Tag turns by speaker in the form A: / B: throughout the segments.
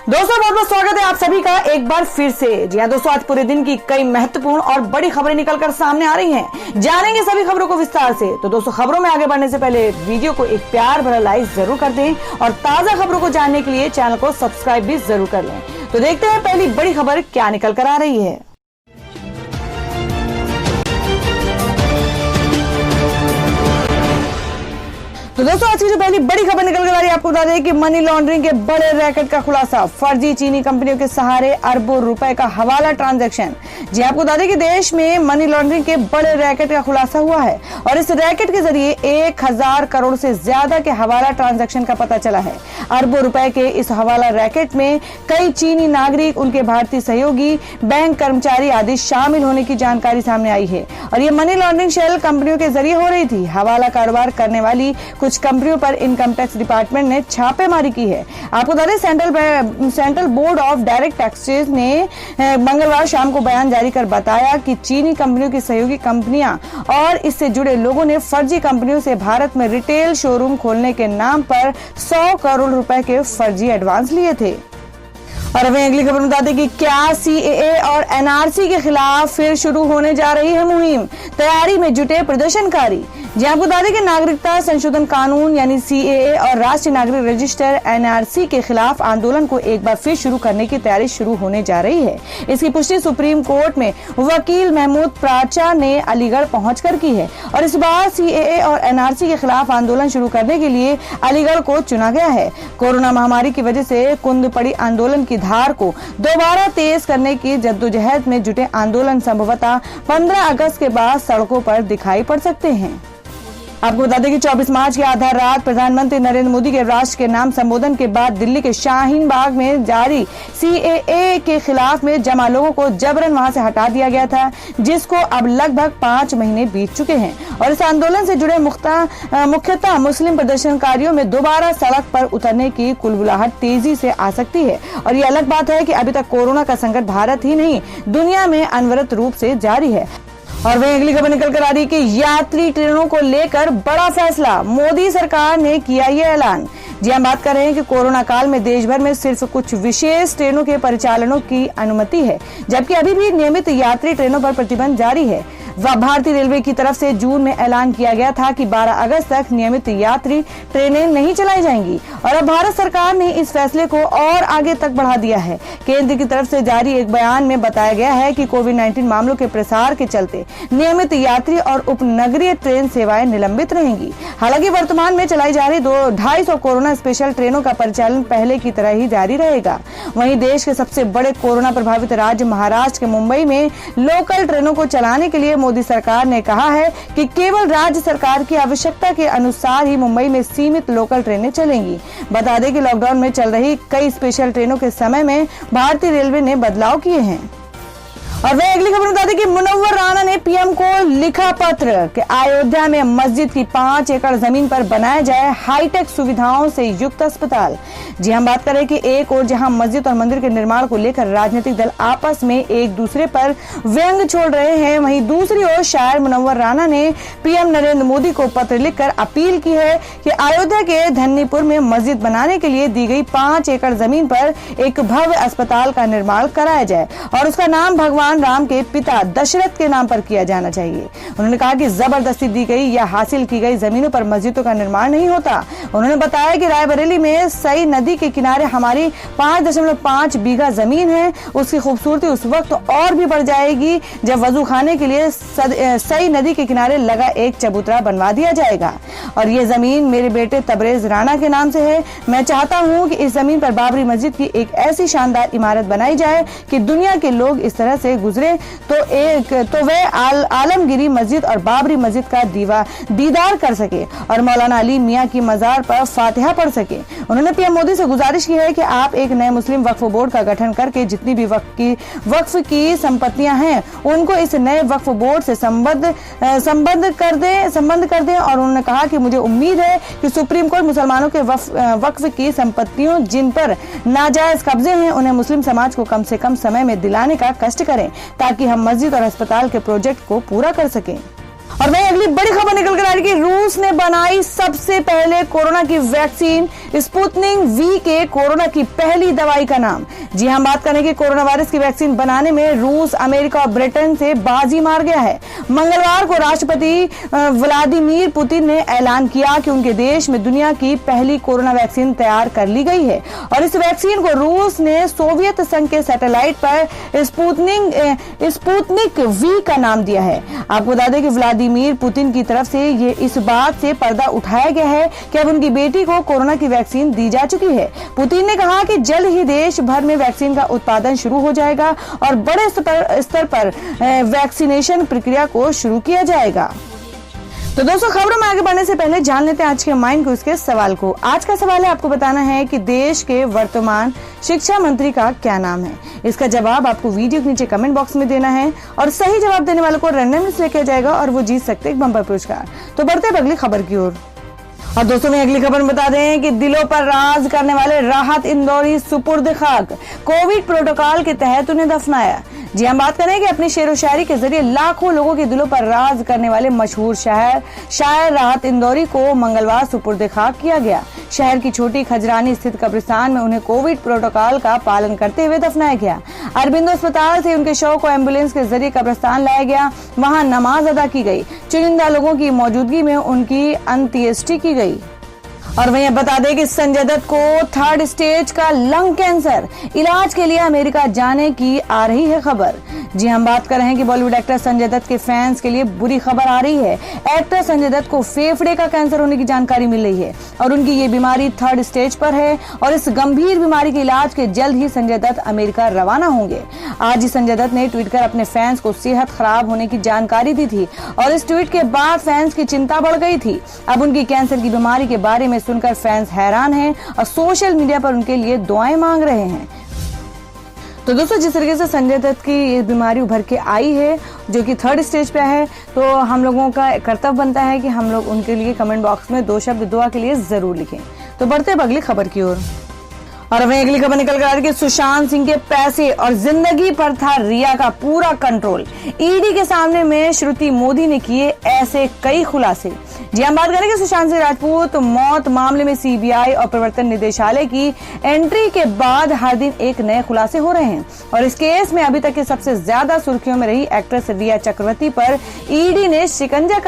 A: दोस्तों बहुत बहुत स्वागत है आप सभी का एक बार फिर से। जी हाँ दोस्तों, आज पूरे दिन की कई महत्वपूर्ण और बड़ी खबरें निकलकर सामने आ रही हैं। जानेंगे सभी खबरों को विस्तार से। तो दोस्तों, खबरों में आगे बढ़ने से पहले वीडियो को एक प्यार भरा लाइक जरूर कर दें और ताजा खबरों को जानने के लिए चैनल को सब्सक्राइब भी जरूर कर लें। तो देखते हैं पहली बड़ी खबर क्या निकल कर आ रही है। तो दोस्तों, आज की जो पहली बड़ी खबर निकल कर आ रही है, आपको बता दें कि मनी लॉन्ड्रिंग के बड़े रैकेट का खुलासा। फर्जी चीनी कंपनियों के सहारे अरबों रुपए का हवाला ट्रांजैक्शन। जी आपको बता दें कि देश में मनी लॉन्ड्रिंग के बड़े रैकेट का खुलासा हुआ है और इस रैकेट के जरिए 1000 करोड़ से ज्यादा के हवाला ट्रांजैक्शन का पता चला है। अरबों रुपए के इस हवाला रैकेट में कई चीनी नागरिक, उनके भारतीय सहयोगी, बैंक कर्मचारी आदि शामिल होने की जानकारी सामने आई है और ये मनी लॉन्ड्रिंग शेल कंपनियों के जरिए हो रही थी। हवाला कारोबार करने वाली कुछ कंपनियों पर इनकम टैक्स डिपार्टमेंट ने छापेमारी की है। आपको बता दें, central board of direct taxes ने मंगलवार शाम को बयान जारी कर बताया कि चीनी कंपनियों की सहयोगी कंपनियां और इससे जुड़े लोगों ने फर्जी कंपनियों से भारत में रिटेल शोरूम खोलने के नाम पर 100 करोड़ रुपए के फर्जी एडवांस लिए थे। और अभी अगली खबर बता दें कि क्या सीएए और एनआरसी के खिलाफ फिर शुरू होने जा रही है मुहिम। तैयारी में जुटे प्रदर्शनकारी। जी आपको बता दें कि नागरिकता संशोधन कानून यानी सीएए और राष्ट्रीय नागरिक रजिस्टर एनआरसी के खिलाफ आंदोलन को एक बार फिर शुरू करने की तैयारी शुरू होने जा रही है। इसकी पुष्टि सुप्रीम कोर्ट में वकील महमूद प्राचा ने अलीगढ़ पहुंचकर की है और इस बार सीएए और एनआरसी के खिलाफ आंदोलन शुरू करने के लिए अलीगढ़ को चुना गया है। कोरोना महामारी की वजह से कुंद पड़ी आंदोलन की धार को दोबारा तेज करने की जद्दोजहद में जुटे आंदोलन संभवतः 15 अगस्त के बाद सड़कों पर दिखाई पड़ सकते हैं। आपको बता दें कि 24 मार्च की आधी रात प्रधानमंत्री नरेंद्र मोदी के राष्ट्र के नाम संबोधन के बाद दिल्ली के शाहीन बाग में जारी सीएए के खिलाफ में जमा लोगों को जबरन वहां से हटा दिया गया था, जिसको अब लगभग 5 महीने बीत चुके हैं और इस आंदोलन से जुड़े मुख्यतः मुस्लिम प्रदर्शनकारियों में दोबारा सड़क पर उतरने की कुलबुलाहट तेजी से आ सकती है। और ये अलग बात है कि अभी तक कोरोना का संकट भारत ही नहीं दुनिया में अनवरत रूप से जारी है। और वही अगली खबर निकल कर आ रही है कि यात्री ट्रेनों को लेकर बड़ा फैसला। मोदी सरकार ने किया ये ऐलान। जी हम बात कर रहे हैं कि कोरोना काल में देश भर में सिर्फ कुछ विशेष ट्रेनों के परिचालनों की अनुमति है, जबकि अभी भी नियमित यात्री ट्रेनों पर प्रतिबंध जारी है। भारतीय रेलवे की तरफ से जून में ऐलान किया गया था कि 12 अगस्त तक नियमित यात्री ट्रेनें नहीं चलाई जाएंगी और अब भारत सरकार ने इस फैसले को और आगे तक बढ़ा दिया है। केंद्र की तरफ से जारी एक बयान में बताया गया है कि कोविड-19 मामलों के प्रसार के चलते नियमित यात्री और उपनगरीय ट्रेन सेवाएं निलंबित रहेंगी। हालांकि वर्तमान में चलाई जा रही 250 कोरोना स्पेशल ट्रेनों का परिचालन पहले की तरह ही जारी रहेगा। वहीं देश के सबसे बड़े कोरोना प्रभावित राज्य महाराष्ट्र के मुंबई में लोकल ट्रेनों को चलाने के लिए मोदी सरकार ने कहा है कि केवल राज्य सरकार की आवश्यकता के अनुसार ही मुंबई में सीमित लोकल ट्रेनें चलेंगी। बता दें कि लॉकडाउन में चल रही कई स्पेशल ट्रेनों के समय में भारतीय रेलवे ने बदलाव किए हैं। और वह अगली खबर बता दें कि मुनव्वर राणा ने पीएम को लिखा पत्र कि अयोध्या में मस्जिद की 5 एकड़ जमीन पर बनाया जाए हाईटेक सुविधाओं से युक्त अस्पताल। जी हम बात करें कि एक और जहां मस्जिद और मंदिर के निर्माण को लेकर राजनीतिक दल आपस में एक दूसरे पर व्यंग छोड़ रहे हैं, वहीं दूसरी ओर शायर मुनव्वर राणा ने पीएम नरेंद्र मोदी को पत्र लिखकर अपील की है कि अयोध्या के धन्नीपुर में मस्जिद बनाने के लिए दी गई 5 एकड़ जमीन पर एक भव्य अस्पताल का निर्माण कराया जाए और उसका नाम भगवान राम के पिता दशरथ के नाम पर किया जाना चाहिए। उन्होंने कहा कि जबरदस्ती दी गई या हासिल की गई जमीनों पर मस्जिदों का निर्माण नहीं होता। उन्होंने बताया कि रायबरेली में सई नदी के किनारे हमारी 5.5 बीघा जमीन है। उसकी खूबसूरती उस वक्त और भी बढ़ जाएगी जब वजू खाने के लिए सई नदी के किनारे लगा एक चबूतरा बनवा दिया जाएगा और ये जमीन मेरे बेटे तबरेज राणा के नाम से है। मैं चाहता हूँ कि इस जमीन पर बाबरी मस्जिद की एक ऐसी शानदार इमारत बनाई जाए कि दुनिया के लोग इस तरह से गुजरे तो वे आलमगिरी मस्जिद और बाबरी मस्जिद का दीदार कर सके और मौलाना अली मियां की मजार पर फातिहा पढ़ सके। उन्होंने पीएम मोदी से गुजारिश की है कि आप एक नए मुस्लिम वक्फ बोर्ड का गठन करके जितनी भी वक्फ की संपत्तियां हैं उनको इस नए वक्फ बोर्ड से संबद्ध कर दें और उन्होंने कहा कि मुझे उम्मीद है कि सुप्रीम कोर्ट मुसलमानों के वक्फ की संपत्तियों जिन पर नाजायज कब्जे हैं उन्हें मुस्लिम समाज को कम से कम समय में दिलाने का कष्ट करें ताकि हम मस्जिद और अस्पताल के प्रोजेक्ट को पूरा कर सकें। और वहीं अगली बड़ी खबर निकल कर आ रही है कि रूस ने बनाई सबसे पहले कोरोना की वैक्सीन स्पुतनिक वी के कोरोना की पहली दवाई का नाम। जी हम बात करें कि कोरोना वायरस की वैक्सीन बनाने में रूस, अमेरिका और ब्रिटेन से बाजी मार गया है। मंगलवार को राष्ट्रपति व्लादिमीर पुतिन ने ऐलान किया कि उनके देश में दुनिया की पहली कोरोना वैक्सीन तैयार कर ली गई है और इस वैक्सीन को रूस ने सोवियत संघ के सैटेलाइट पर स्पुतनिक वी का नाम दिया है। आपको बता दें कि व्लादिमीर पुतिन की तरफ से ये इस बात से पर्दा उठाया गया है कि अब उनकी बेटी को कोरोना की वैक्सीन दी जा चुकी है। पुतिन ने कहा कि जल्द ही देश भर में वैक्सीन का उत्पादन शुरू हो जाएगा और बड़े स्तर पर वैक्सीनेशन प्रक्रिया को शुरू किया जाएगा। तो दोस्तों, खबरों में आगे बढ़ने से पहले जान लेते हैं आज के माइंड क्विज के सवाल को। आज का सवाल है, आपको बताना है कि देश के वर्तमान शिक्षा मंत्री का क्या नाम है। इसका जवाब आपको वीडियो के नीचे कमेंट बॉक्स में देना है और सही जवाब देने वालों को रैंडमली लेकर जाएगा और वो जीत सकते हैं बम्पर पुरस्कार। तो बढ़ते हैं अगली खबर की ओर। और दोस्तों, मैं अगली खबर में बता दें कि दिलों पर राज करने वाले राहत इंदौरी सुपुर्द खाक, कोविड प्रोटोकॉल के तहत उन्हें दफनाया। जी हम बात करें कि अपनी शेर व शायरी के जरिए लाखों लोगों के दिलों पर राज करने वाले मशहूर शायर राहत इंदौरी को मंगलवार सुपुर्द खाक किया गया। शहर की छोटी खजरानी स्थित कब्रिस्तान में उन्हें कोविड प्रोटोकॉल का पालन करते हुए दफनाया गया। अरबिंदो अस्पताल से उनके शव को एम्बुलेंस के जरिए कब्रिस्तान लाया गया। वहां नमाज अदा की गई। चुनिंदा लोगों की मौजूदगी में उनकी अंत्येष्टि की गई। और वहीं बता दें कि संजय दत्त को 3rd स्टेज का लंग कैंसर, इलाज के लिए अमेरिका जाने की आ रही है खबर। जी हम बात कर रहे हैं कि बॉलीवुड एक्टर संजय दत्त के फैंस के लिए बुरी खबर आ रही है। एक्टर संजय दत्त को फेफड़े का कैंसर होने की जानकारी मिल रही है और उनकी ये बीमारी 3rd स्टेज पर है और इस गंभीर बीमारी के इलाज के जल्द ही संजय दत्त अमेरिका रवाना होंगे। आज ही संजय दत्त ने ट्वीट कर अपने फैंस को सेहत खराब होने की जानकारी दी थी और इस ट्वीट के बाद फैंस की चिंता बढ़ गई थी। अब उनकी कैंसर की बीमारी के बारे में सुनकर फैंस हैरान हैं और सोशल मीडिया पर उनके लिए दुआएं मांग रहे हैं। तो दोस्तों, जिस तरीके से संजय दत्त की ये बीमारी उभर के आई है जो कि 3rd स्टेज पे है, तो हम लोगों का कर्तव्य बनता है कि हम लोग उनके लिए कमेंट बॉक्स में 2 शब्द दुआ के लिए जरूर लिखें। तो बढ़ते हैं अगली खबर की ओर। और वहीं अगली खबर निकल कर आ रही है कि सुशांत सिंह के पैसे और जिंदगी पर था रिया का पूरा कंट्रोल। ईडी के सामने में श्रुति मोदी ने किए ऐसे कई खुलासे। जी हम बात करें कि सुशांत सिंह राजपूत मौत मामले में सीबीआई और प्रवर्तन निदेशालय की एंट्री के बाद हर दिन एक नए खुलासे हो रहे हैं और इस केस में अभी तक के सबसे ज्यादा सुर्खियों में रही एक्ट्रेस रिया चक्रवर्ती पर ईडी ने शिकंजा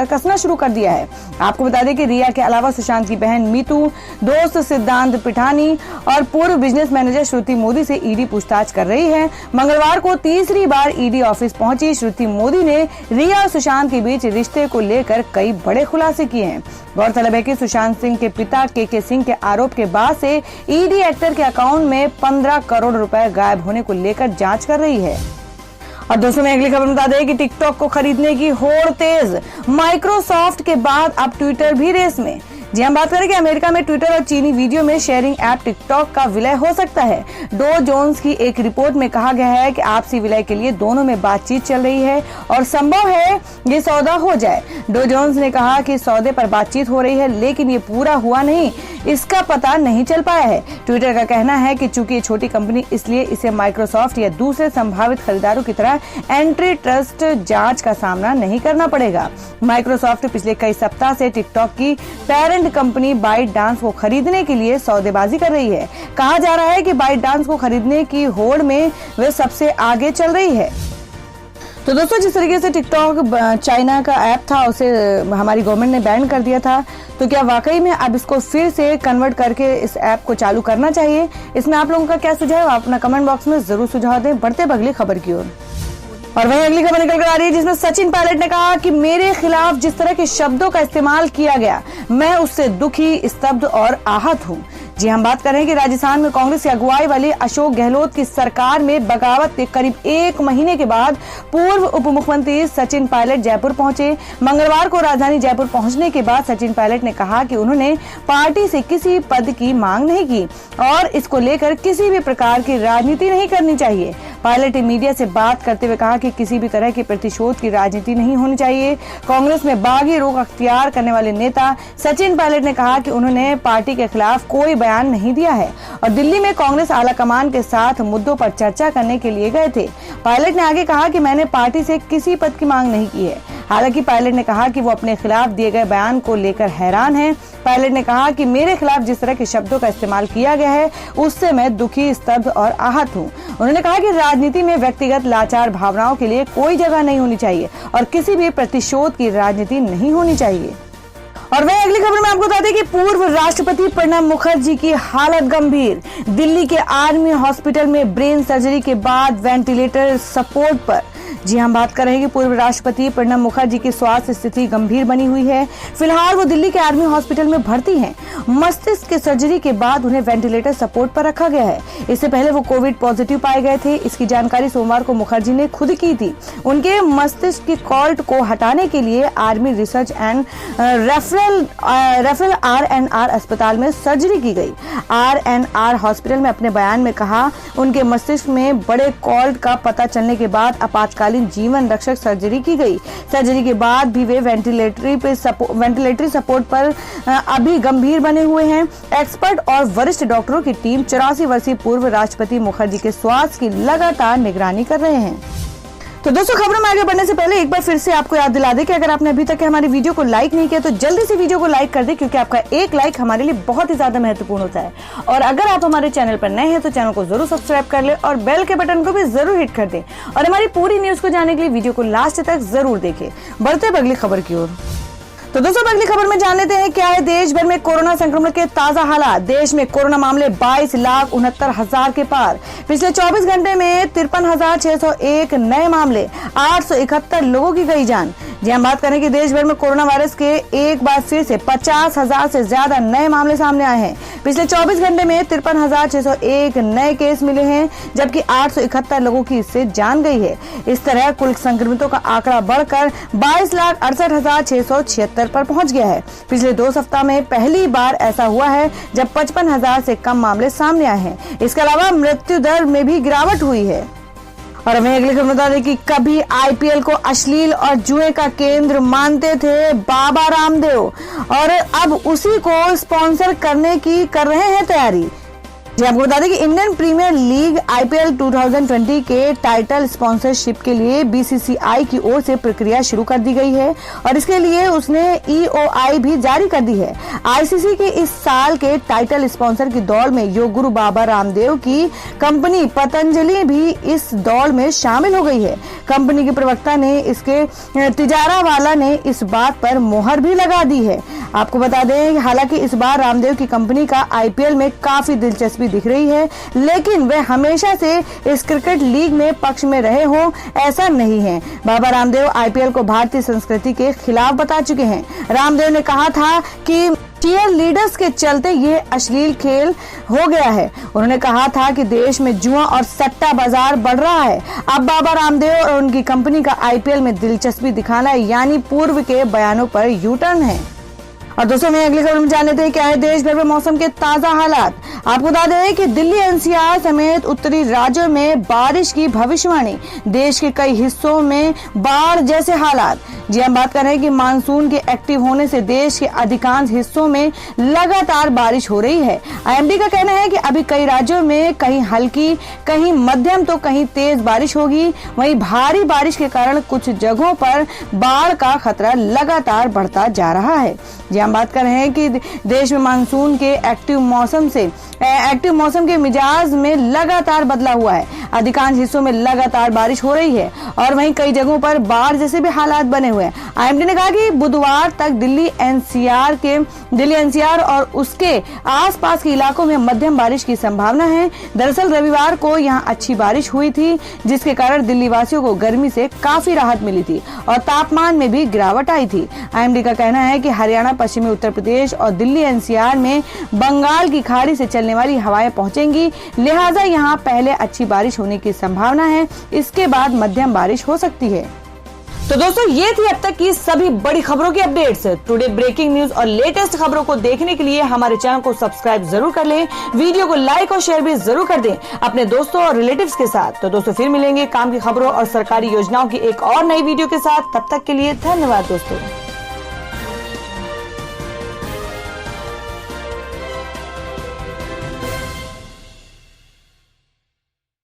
A: कसना शुरू कर दिया है। आपको बता दें कि रिया के अलावा सुशांत की बहन मीतू, दोस्त सिद्धांत पिठानी और पूर्व बिजनेस मैनेजर श्रुति मोदी से ईडी पूछताछ कर रही है। मंगलवार को तीसरी बार ईडी ऑफिस पहुंची श्रुति मोदी ने रिया और सुशांत के बीच रिश्ते को लेकर कई बड़े खुलासे किए हैं। गौरतलब है कि सुशांत सिंह के पिता के सिंह के आरोप के बाद से ईडी एक्टर के अकाउंट में 15 करोड़ रुपए गायब होने को लेकर जांच कर रही है। और दोस्तों, मैं अगली खबर बता दें कि टिकटॉक को खरीदने की होड़ तेज, माइक्रोसॉफ्ट के बाद अब ट्विटर भी रेस में। जी हम बात करें कि अमेरिका में ट्विटर और चीनी वीडियो में शेयरिंग ऐप टिकटॉक का विलय हो सकता है। डो जोन्स की एक रिपोर्ट में कहा गया है कि आपसी विलय के लिए दोनों में बातचीत चल रही है और संभव है ये सौदा हो जाए। डो जोन्स ने कहा कि सौदे पर बातचीत हो रही है लेकिन ये पूरा हुआ नहीं, इसका पता नहीं चल पाया है। ट्विटर का कहना है कि चूंकि ये छोटी कंपनी इसलिए इसे माइक्रोसॉफ्ट या दूसरे संभावित खरीदारों की तरह एंटी ट्रस्ट जांच का सामना नहीं करना पड़ेगा। माइक्रोसॉफ्ट पिछले कई सप्ताह से टिकटॉक की पेरेंट कंपनी बाइट डांस को खरीदने के लिए सौदेबाजी कर रही है। कहा जा रहा है कि बाइट डांस को खरीदने की होड़ में वे सबसे आगे चल रही है। तो दोस्तों, जिस तरीके से टिकटॉक चाइना का ऐप था उसे हमारी गवर्नमेंट ने बैन कर दिया था, तो क्या वाकई में अब इसको फिर से कन्वर्ट करके इस ऐप को चालू करना चाहिए? इसमें आप लोगों का क्या सुझाव है? आप अपना कमेंट बॉक्स में जरूर सुझाव दें। बढ़ते अगली खबर की ओर। और वहीं अगली खबर निकल कर आ रही है जिसमें सचिन पायलट ने कहा कि मेरे खिलाफ जिस तरह के शब्दों का इस्तेमाल किया गया, मैं उससे दुखी, स्तब्ध और आहत हूं। जी हम बात कर रहे हैं कि राजस्थान में कांग्रेस की अगुवाई वाली अशोक गहलोत की सरकार में बगावत के करीब 1 महीने के बाद पूर्व उप मुख्यमंत्री सचिन पायलट जयपुर पहुंचे। मंगलवार को राजधानी जयपुर पहुंचने के बाद सचिन पायलट ने कहा कि उन्होंने पार्टी से किसी पद की मांग नहीं की और इसको लेकर किसी भी प्रकार की राजनीति नहीं करनी चाहिए। पायलट ने मीडिया से बात करते हुए कहा कि किसी भी तरह के प्रतिशोध की राजनीति नहीं होनी चाहिए। कांग्रेस में बागी रुख अख्तियार करने वाले नेता सचिन पायलट ने कहा कि उन्होंने पार्टी के खिलाफ कोई बयान नहीं दिया है और दिल्ली में कांग्रेस आलाकमान के साथ मुद्दों पर चर्चा करने के लिए गए थे। पायलट ने आगे कहा कि मैंने पार्टी से किसी पद की मांग नहीं की है। हालांकि पायलट ने कहा कि वो अपने खिलाफ दिए गए बयान को लेकर हैरान है। पायलट ने कहा कि मेरे खिलाफ जिस तरह के शब्दों का इस्तेमाल किया गया है उससे मैं दुखी, स्तब्ध और आहत हूं। उन्होंने कहा कि राजनीति में व्यक्तिगत लाचार भावनाओं के लिए कोई जगह नहीं होनी चाहिए और किसी भी प्रतिशोध की राजनीति नहीं होनी चाहिए। और वहीं अगली खबर में आपको बता दें कि पूर्व राष्ट्रपति प्रणब मुखर्जी की हालत गंभीर। दिल्ली के आर्मी हॉस्पिटल में ब्रेन सर्जरी के बाद वेंटिलेटर सपोर्ट पर। जी हम बात कर रहे हैं कि पूर्व राष्ट्रपति प्रणब मुखर्जी की स्वास्थ्य स्थिति गंभीर बनी हुई है। फिलहाल वो दिल्ली के आर्मी हॉस्पिटल में भर्ती हैं। मस्तिष्क की सर्जरी के बाद उन्हें वेंटिलेटर सपोर्ट पर रखा गया है। इससे पहले वो कोविड पॉजिटिव पाए गए थे। इसकी जानकारी सोमवार को मुखर्जी ने खुद की थी। उनके मस्तिष्क की कॉल्ट को हटाने के लिए army research and referral RNR अस्पताल में सर्जरी की गई। RNR हॉस्पिटल में अपने बयान में कहा, उनके मस्तिष्क में बड़े कॉल्ट का पता चलने के बाद आपातकालीन जीवन रक्षक सर्जरी की गई। सर्जरी के बाद भी वे वेंटिलेटरी सपोर्ट पर अभी गंभीर बने हुए हैं। एक्सपर्ट और वरिष्ठ डॉक्टरों की टीम 84 वर्षीय पूर्व राष्ट्रपति मुखर्जी के स्वास्थ्य की लगातार निगरानी कर रहे हैं। तो दोस्तों, खबरों में आगे बढ़ने से पहले एक बार फिर से आपको याद दिला दें कि अगर आपने अभी तक हमारी वीडियो को लाइक नहीं किया तो जल्दी से वीडियो को लाइक कर दें, क्योंकि आपका एक लाइक हमारे लिए बहुत ही ज्यादा महत्वपूर्ण होता है। और अगर आप हमारे चैनल पर नए हैं तो चैनल को जरूर सब्सक्राइब कर ले और बेल के बटन को भी जरूर हिट कर दें। और हमारी पूरी न्यूज को जानने के लिए वीडियो को लास्ट तक जरूर देखें। बढ़ते हैं अगली खबर की ओर। तो दोस्तों, अगली खबर में जान लेते हैं क्या है देश भर में कोरोना संक्रमण के ताजा हालात। देश में कोरोना मामले 22,69,000 के पार। पिछले 24 घंटे में 53,601 नए मामले, 871 लोगों की गई जान। जी हम बात करें कि देश भर में कोरोना वायरस के एक बार फिर से 50,000 से ज्यादा नए मामले सामने आए हैं। पिछले 24 घंटे में 53,601 नए केस मिले हैं, जबकि 871 लोगों की इससे जान गई है। इस तरह कुल संक्रमितों का आंकड़ा बढ़कर 22,68,676 पर पहुंच गया है। पिछले 2 सप्ताह में पहली बार ऐसा हुआ है जब 55,000 से कम मामले सामने आए हैं। इसके अलावा मृत्यु दर में भी गिरावट हुई है। और हमें अगली खबर बता दें कि कभी IPL को अश्लील और जुए का केंद्र मानते थे बाबा रामदेव, और अब उसी को स्पॉन्सर करने की कर रहे हैं तैयारी। जी आपको बता दें कि इंडियन प्रीमियर लीग IPL 2020 के टाइटल स्पॉन्सरशिप के लिए BCCI की ओर से प्रक्रिया शुरू कर दी गई है और इसके लिए उसने EOI भी जारी कर दी है। ICC के इस साल के टाइटल स्पॉन्सर की दौड़ में योग गुरु बाबा रामदेव की कंपनी पतंजलि भी इस दौड़ में शामिल हो गई है। कंपनी के प्रवक्ता ने इसके तिजारावाला ने इस बात पर मोहर भी लगा दी है। आपको बता दें हालांकि इस बार रामदेव की कंपनी का IPL में काफी दिलचस्पी दिख रही है, लेकिन वे हमेशा से इस क्रिकेट लीग में पक्ष में रहे हो ऐसा नहीं है। बाबा रामदेव IPL को भारतीय संस्कृति के खिलाफ बता चुके हैं। रामदेव ने कहा था कि चीयर लीडर्स के चलते ये अश्लील खेल हो गया है। उन्होंने कहा था कि देश में जुआ और सट्टा बाजार बढ़ रहा है। अब बाबा रामदेव और उनकी कंपनी का IPL में दिलचस्पी दिखाना यानी पूर्व के बयानों पर यू टर्न है। और दोस्तों, मैं अगली खबर में जान लेते हैं क्या है देश भर में मौसम के ताजा हालात। आपको बता दें कि दिल्ली NCR समेत उत्तरी राज्यों में बारिश की भविष्यवाणी। देश के कई हिस्सों में बाढ़ जैसे हालात। जी हम बात कर रहे हैं कि मानसून के एक्टिव होने से देश के अधिकांश हिस्सों में लगातार बारिश हो रही है। IMD का कहना है कि अभी कई राज्यों में कहीं हल्की, कहीं मध्यम तो कहीं तेज बारिश होगी। वहीं भारी बारिश के कारण कुछ जगहों पर बाढ़ का खतरा लगातार बढ़ता जा रहा है। जी हम बात कर रहे हैं कि देश में मानसून के एक्टिव मौसम के मिजाज में लगातार बदला हुआ है। अधिकांश हिस्सों में लगातार बारिश हो रही है और वहीं कई जगहों पर बाढ़ जैसे भी हालात बने हुए हैं। IMD ने कहा कि बुधवार तक दिल्ली NCR और उसके आसपास के इलाकों में मध्यम बारिश की संभावना है। दरअसल रविवार को यहां अच्छी बारिश हुई थी, जिसके कारण दिल्ली वासियों को गर्मी से काफी राहत मिली थी और तापमान में भी गिरावट आई थी। IMD का कहना है कि हरियाणा, पश्चिमी उत्तर प्रदेश और दिल्ली NCR में बंगाल की खाड़ी से चलने वाली हवाएं पहुंचेंगी, लिहाजा यहां पहले अच्छी बारिश होने की संभावना है, इसके बाद मध्यम बारिश हो सकती है। तो दोस्तों, ये थी अब तक की सभी बड़ी खबरों की अपडेट्स। टुडे ब्रेकिंग न्यूज और लेटेस्ट खबरों को देखने के लिए हमारे चैनल को सब्सक्राइब जरूर कर लें, वीडियो को लाइक और शेयर भी जरूर कर दें अपने दोस्तों और रिलेटिव्स के साथ। तो दोस्तों, फिर मिलेंगे काम की खबरों और सरकारी योजनाओं की एक और नई वीडियो के साथ। तब तक के लिए धन्यवाद दोस्तों।